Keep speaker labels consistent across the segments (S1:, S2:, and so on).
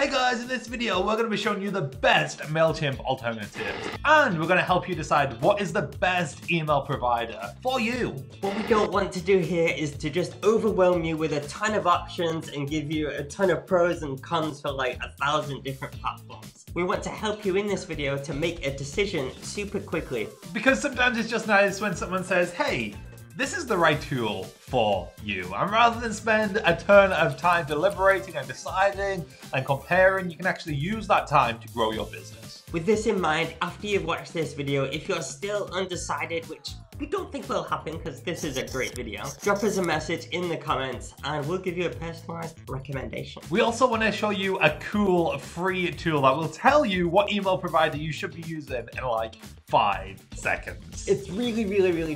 S1: Hey guys, in this video we're going to be showing you the best MailChimp alternatives, and we're going to help you decide what is the best email provider for you.
S2: What we don't want to do here is to just overwhelm you with a ton of options and give you a ton of pros and cons for like 1,000 different platforms. We want to help you in this video to make a decision super quickly.
S1: Because sometimes it's just nice when someone says, hey, this is the right tool for you. And rather than spend a ton of time deliberating and deciding and comparing, you can actually use that time to grow your business.
S2: With this in mind, after you've watched this video, if you're still undecided, which we don't think will happen because this is a great video, drop us a message in the comments and we'll give you a personalized recommendation.
S1: We also want to show you a cool free tool that will tell you what email provider you should be using in like 5 seconds.
S2: It's really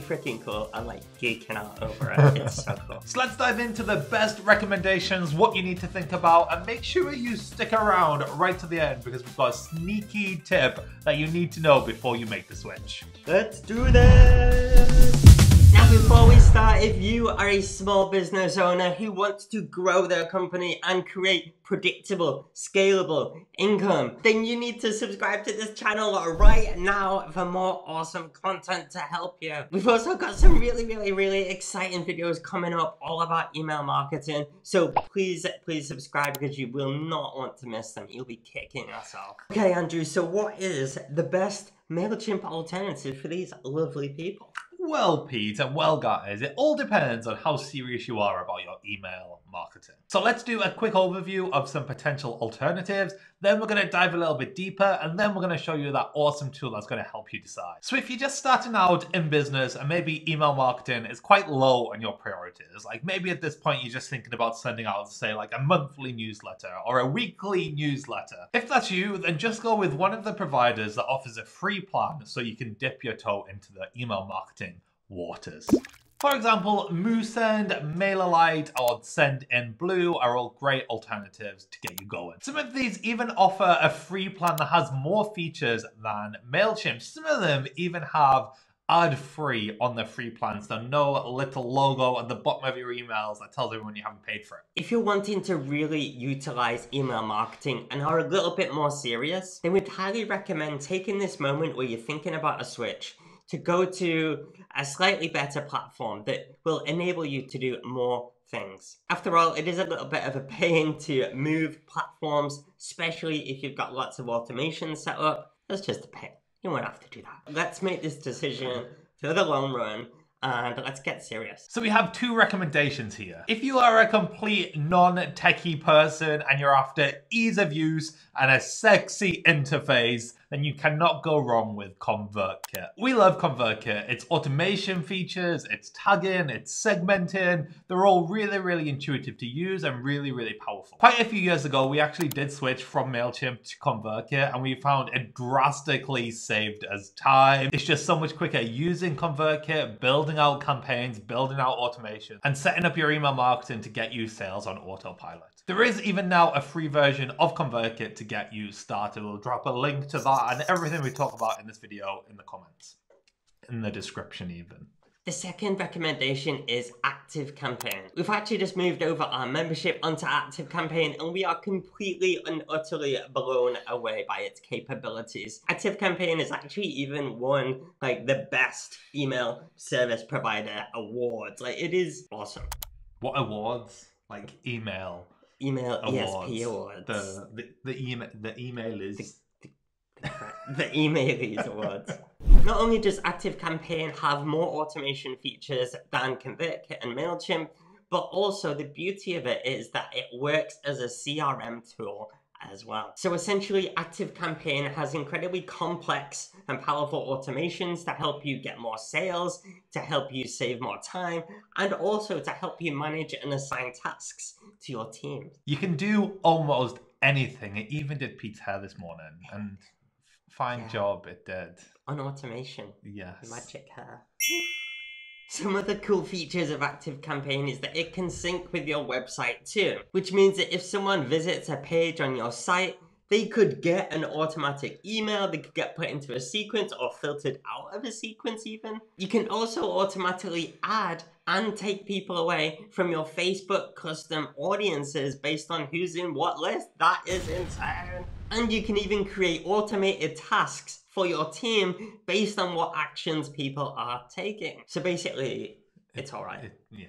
S2: freaking cool. I'm like geeking out over it. It's so cool.
S1: So let's dive into the best recommendations, what you need to think about, and make sure you stick around right to the end because we've got a sneaky tip that you need to know before you make the switch.
S2: Let's do this! Now before we start, if you are a small business owner who wants to grow their company and create predictable, scalable income, then you need to subscribe to this channel right now for more awesome content to help you. We've also got some really exciting videos coming up all about email marketing, so please subscribe because you will not want to miss them. You'll be kicking yourself. Okay, Andrew, so what is the best MailChimp alternative for these lovely people?
S1: Well, Pete, and well, guys, it all depends on how serious you are about your email marketing. So let's do a quick overview of some potential alternatives, then we're going to dive a little bit deeper, and then we're going to show you that awesome tool that's going to help you decide. So if you're just starting out in business and maybe email marketing is quite low on your priorities, like maybe at this point you're just thinking about sending out, say, like a monthly newsletter or a weekly newsletter. If that's you, then just go with one of the providers that offers a free plan so you can dip your toe into the email marketing waters. For example, MOOSEND, MAILERLITE, or SENDINBLUE are all great alternatives to get you going. Some of these even offer a free plan that has more features than MailChimp. Some of them even have ad-free on their free plans, so no little logo at the bottom of your emails that tells everyone you haven't paid for it.
S2: If you're wanting to really utilize email marketing and are a little bit more serious, then we'd highly recommend taking this moment where you're thinking about a switch to go to a slightly better platform that will enable you to do more things. After all, it is a little bit of a pain to move platforms, especially if you've got lots of automation set up. That's just a pain. You won't have to do that. Let's make this decision for the long run and let's get serious.
S1: So we have 2 recommendations here. If you are a complete non-techie person and you're after ease of use and a sexy interface, then you cannot go wrong with ConvertKit. We love ConvertKit. Its automation features, its tagging, its segmenting, they're all really intuitive to use and really powerful. Quite a few years ago, we actually did switch from MailChimp to ConvertKit and we found it drastically saved us time. It's just so much quicker using ConvertKit, building out campaigns, building out automation, and setting up your email marketing to get you sales on autopilot. There is even now a free version of ConvertKit to get you started. We'll drop a link to that and everything we talk about in this video in the comments, in the description even.
S2: The second recommendation is ActiveCampaign. We've actually just moved over our membership onto ActiveCampaign and we are completely and utterly blown away by its capabilities. ActiveCampaign is actually even won like the best email service provider awards. Like, it is awesome.
S1: What awards? Like email
S2: awards. ESP awards.
S1: The email is
S2: the Emailies awards. Not only does ActiveCampaign have more automation features than ConvertKit and MailChimp, but also the beauty of it is that it works as a CRM tool as well. So essentially, ActiveCampaign has incredibly complex and powerful automations to help you get more sales, to help you save more time, and also to help you manage and assign tasks to your team.
S1: You can do almost anything. It even did Pete's hair this morning, and fine job it did.
S2: On automation.
S1: Yes.
S2: Magic hair. Some other cool features of ActiveCampaign is that it can sync with your website too, which means that if someone visits a page on your site, They could get an automatic email, they could get put into a sequence or filtered out of a sequence even. You can also automatically add and take people away from your Facebook custom audiences based on who's in what list. That is insane. And you can even create automated tasks for your team based on what actions people are taking. So basically, it's all right.
S1: Yeah.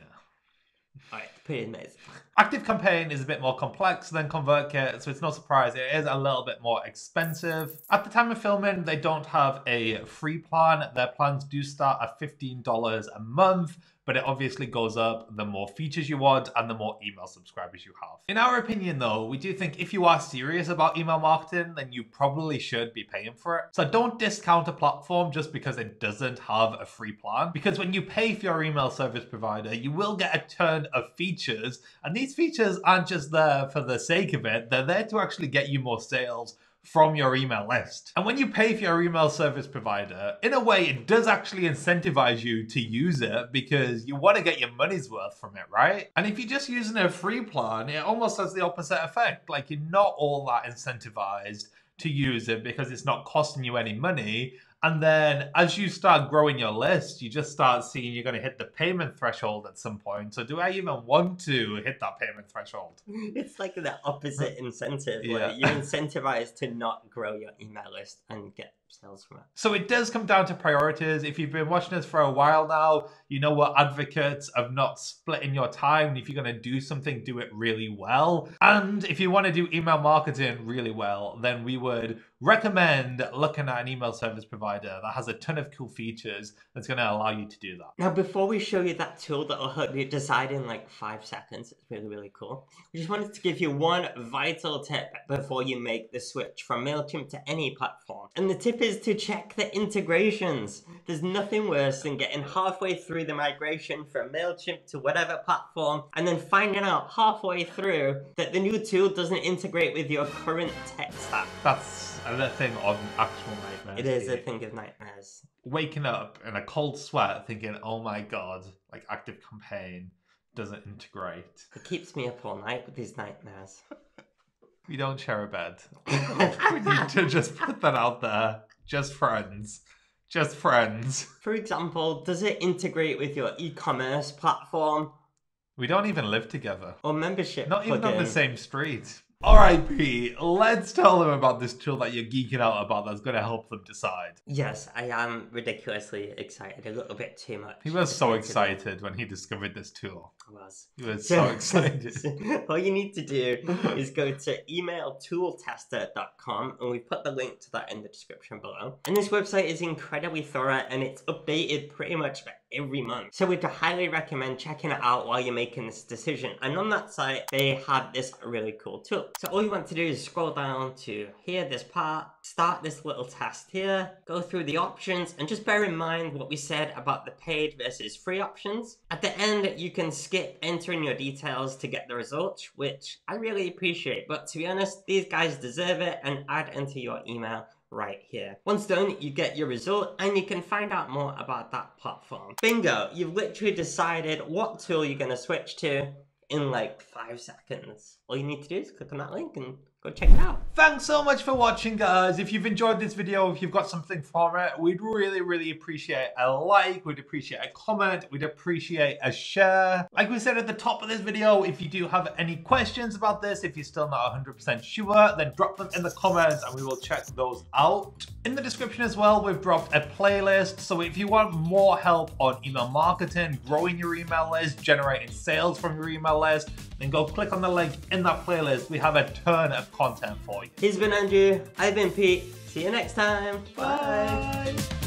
S2: All right, pretty amazing.
S1: ActiveCampaign is a bit more complex than ConvertKit, so it's no surprise it is a little bit more expensive. At the time of filming, they don't have a free plan. Their plans do start at $15 a month, but it obviously goes up the more features you want and the more email subscribers you have. In our opinion though, we do think if you are serious about email marketing, then you probably should be paying for it. So don't discount a platform just because it doesn't have a free plan, because when you pay for your email service provider, you will get a ton of features, and these features aren't just there for the sake of it, they're there to actually get you more sales from your email list. And when you pay for your email service provider, in a way, it does actually incentivize you to use it because you want to get your money's worth from it, right? And if you're just using a free plan, it almost has the opposite effect. Like, you're not all that incentivized to use it because it's not costing you any money. And then as you start growing your list, you just start seeing you're going to hit the payment threshold at some point. So do I even want to hit that payment threshold?
S2: It's like the opposite incentive. Where you're incentivized to not grow your email list and get sales from it.
S1: So it does come down to priorities. If you've been watching us for a while now, you know we're advocates of not splitting your time. If you're going to do something, do it really well. And if you want to do email marketing really well, then we would recommend looking at an email service provider that has a ton of cool features that's going to allow you to do that.
S2: Now, before we show you that tool that will help you decide in like 5 seconds, it's really, really cool. We just wanted to give you one vital tip before you make the switch from MailChimp to any platform. And the tip is to check the integrations. There's nothing worse than getting halfway through the migration from MailChimp to whatever platform and then finding out halfway through that the new tool doesn't integrate with your current tech stack.
S1: That's a thing of actual nightmares.
S2: It is a thing of nightmares.
S1: Waking up in a cold sweat thinking, oh my God, like ActiveCampaign doesn't integrate.
S2: It keeps me up all night with these nightmares.
S1: We don't share a bed. We need to just put that out there. Just friends. Just friends.
S2: For example, does it integrate with your e-commerce platform?
S1: We don't even live together.
S2: Or membership
S1: Not even
S2: plugin.
S1: on the same street. Alright, Pete, let's tell them about this tool that you're geeking out about that's going to help them decide.
S2: Yes, I am ridiculously excited. A little bit too much.
S1: He was so excited when he discovered this tool.
S2: I was.
S1: He was so excited.
S2: All you need to do is go to emailtooltester.com, and we put the link to that in the description below. And this website is incredibly thorough, and it's updated pretty much every month. So we'd highly recommend checking it out while you're making this decision. And on that site, they have this really cool tool. So all you want to do is scroll down to here, this part, start this little test here, go through the options, and just bear in mind what we said about the paid versus free options. At the end, you can skip entering your details to get the results, which I really appreciate. But to be honest, these guys deserve it, and I'd enter your email right here. Once done, you get your result and you can find out more about that platform. Bingo, you've literally decided what tool you're going to switch to in like 5 seconds. All you need to do is click on that link and go check it out.
S1: Thanks so much for watching, guys. If you've enjoyed this video, if you've got something from it, we'd really appreciate a like, we'd appreciate a comment, we'd appreciate a share. Like we said at the top of this video, if you do have any questions about this, if you're still not 100% sure, then drop them in the comments and we will check those out. In the description as well, we've dropped a playlist. So if you want more help on email marketing, growing your email list, generating sales from your email list, then go click on the link in that playlist. We have a ton of content for you.
S2: He's been Andrew, I've been Pete. See you next time. Bye.
S1: Bye.